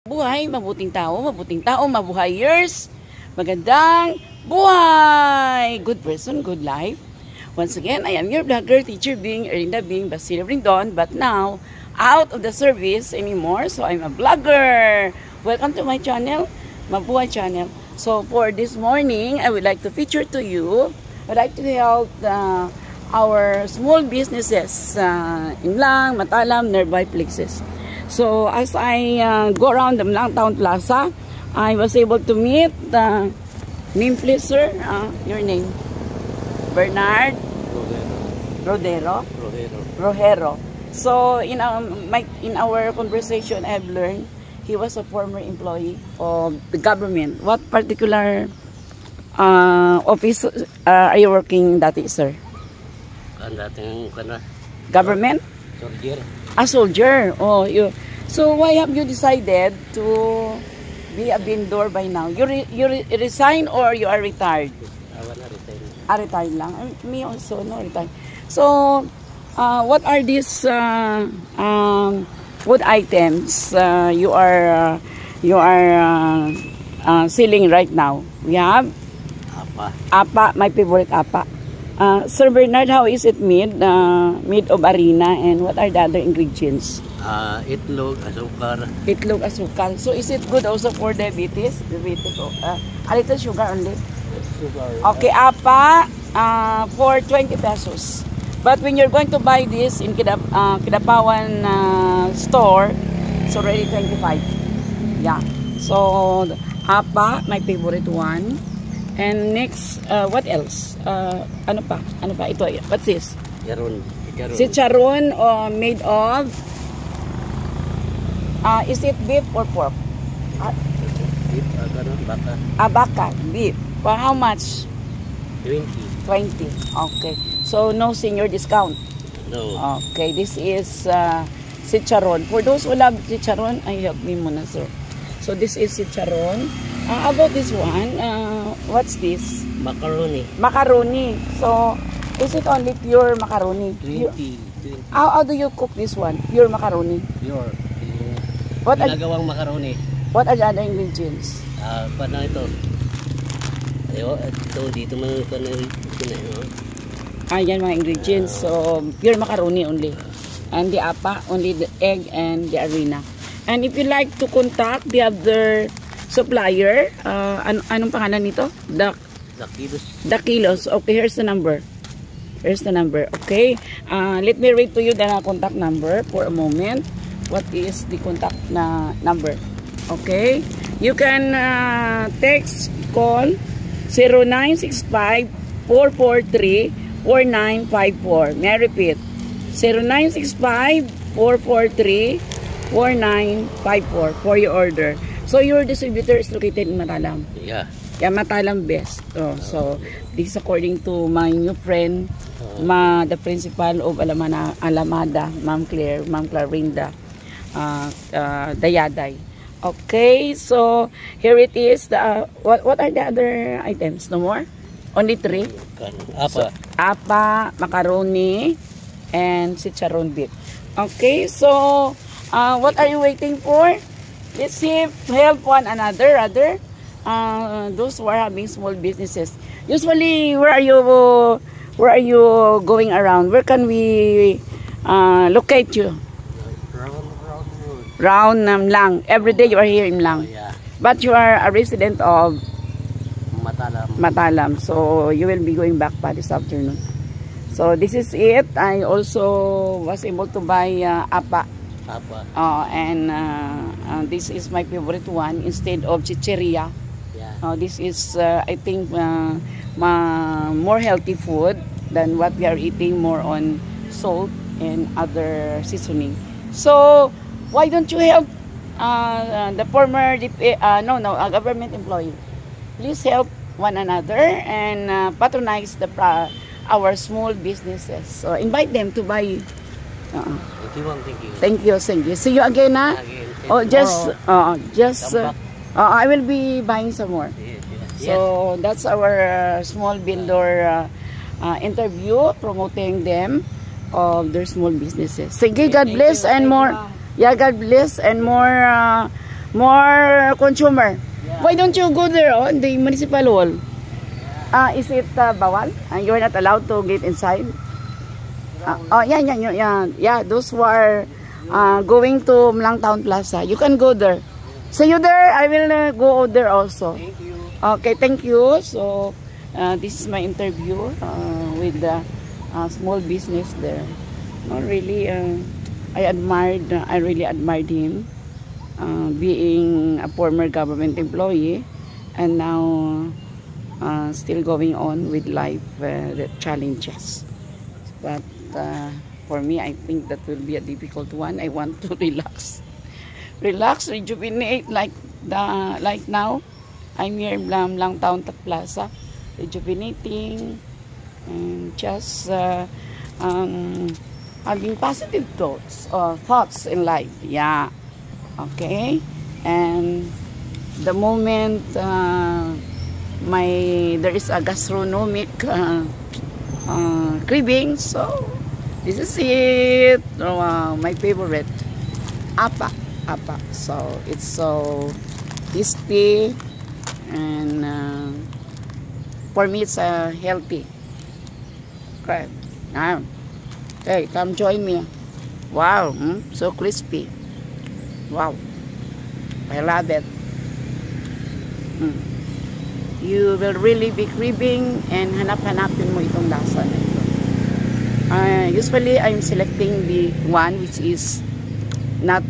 Buhay, mabuting tao, mabuhayers, magandang buhay, good person, good life. Once again, I am your vlogger, teacher Bing, Erinda Bing, Basilio Rindon, but now, out of the service anymore, so I'm a vlogger. Welcome to my channel, Mabuhay channel. So for this morning, I would like to feature to you, I'd like to help our small businesses in Lang, Matalam, nearby places. So as I go around the Mlang Town Plaza, I was able to meet name please sir, your name? Bernard Rojero. So in our conversation, I've learned he was a former employee of the government. What particular office are you working dati, sir? Government? Soldier. A soldier. Oh, you. So why have you decided to be a vendor by now? You resign or you are retired? I wanna resign. Retired lang. Me also, no, retired. So, what are these food items you are selling right now? We have apa, my favorite apa. Sir Bernard, how is it made? Made of harina, and what are the other ingredients? Itlog, asukar. Itlog, asukal. So is it good also for diabetes? Diabetes, a little sugar only? Sugar. Okay, apa for 20 pesos. But when you're going to buy this in Kidapawan store, it's already 25. Yeah. So apa, my favorite one. And next, what else? Ano pa? Ito, what's this? Chicharon made of, is it beef or pork? Beef, baka. Baka, beef. For how much? 20. Okay. So, no senior discount? No. Okay, this is chicharon. For those who love chicharon, ay help me muna, sir. So, this is chicharon. About this one, what's this? Macaroni. So, is it only pure macaroni? 20. How do you cook this one? Pure macaroni? Pure. What Ginagawang macaroni. What are the other ingredients? Paano ito? Ito, dito mga Ayan mga ingredients. So, pure macaroni only. And the apa, only the egg and the harina. And if you like to contact the other supplier, anong pangalan nito? The Kilos. Okay, here's the number. Okay. Let me read to you the contact number for a moment. What is the contact number? Okay. You can text, call 0965-443-4954. May I repeat? 0965-443-4954 for your order. So your distributor is located in Matalam? Yeah. Yeah, Matalam best. So this is according to my new friend, the principal of Alamada, Ma'am Clarinda Dayaday. Okay, so here it is. What are the other items? No more? Only 3? Apa. Apa, macaroni, and chicharon beef. Okay, so what are you waiting for? Let's help one another, those who are having small businesses. Usually, where are you going around? Where can we locate you? Round Lang. Every day you are here in Lang. Yeah. But you are a resident of Matalam. So you will be going back pa this afternoon. So this is it. I also was able to buy apa. And this is my favorite one instead of chicheria. Yeah. This is I think more healthy food than what we are eating, more on salt and other seasoning. So why don't you help the former government employee? Please help one another and patronize our small businesses. So invite them to buy. Thank you. See you again, ha? I will be buying some more. So that's our small vendor interview, promoting them of their small businesses. Sige, God bless and more. Yeah, God bless and more more consumer. Yeah. Why don't you go there on the municipal hall? Is it bawal? You're not allowed to get inside? Yeah. Those who are going to Mlang Town Plaza, you can go there. See you there. I will go there also. Thank you. Okay, thank you. So, this is my interview with the small business there. Really, I really admired him, being a former government employee, and now still going on with life the challenges. But for me, I think that will be a difficult one. I want to relax, rejuvenate like now. I'm here in Mlang Town Plaza, rejuvenating and just having positive thoughts in life. Yeah, okay. And the moment there is a gastronomic craving, so this is it. My favorite, apa. So it's so tasty, and for me it's healthy. Okay. Okay, come join me. Wow, so crispy. Wow, I love it. You will really be craving and hanap-hanapin mo itong lasa na ito. Usually, I'm selecting the one which is not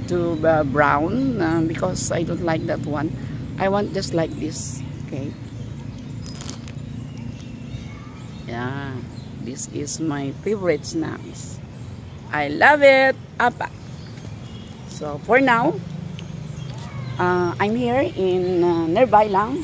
too brown because I don't like that one. I want just like this. Okay. Yeah, this is my favorite snacks. I love it. Apa. So for now, I'm here in nearby lang.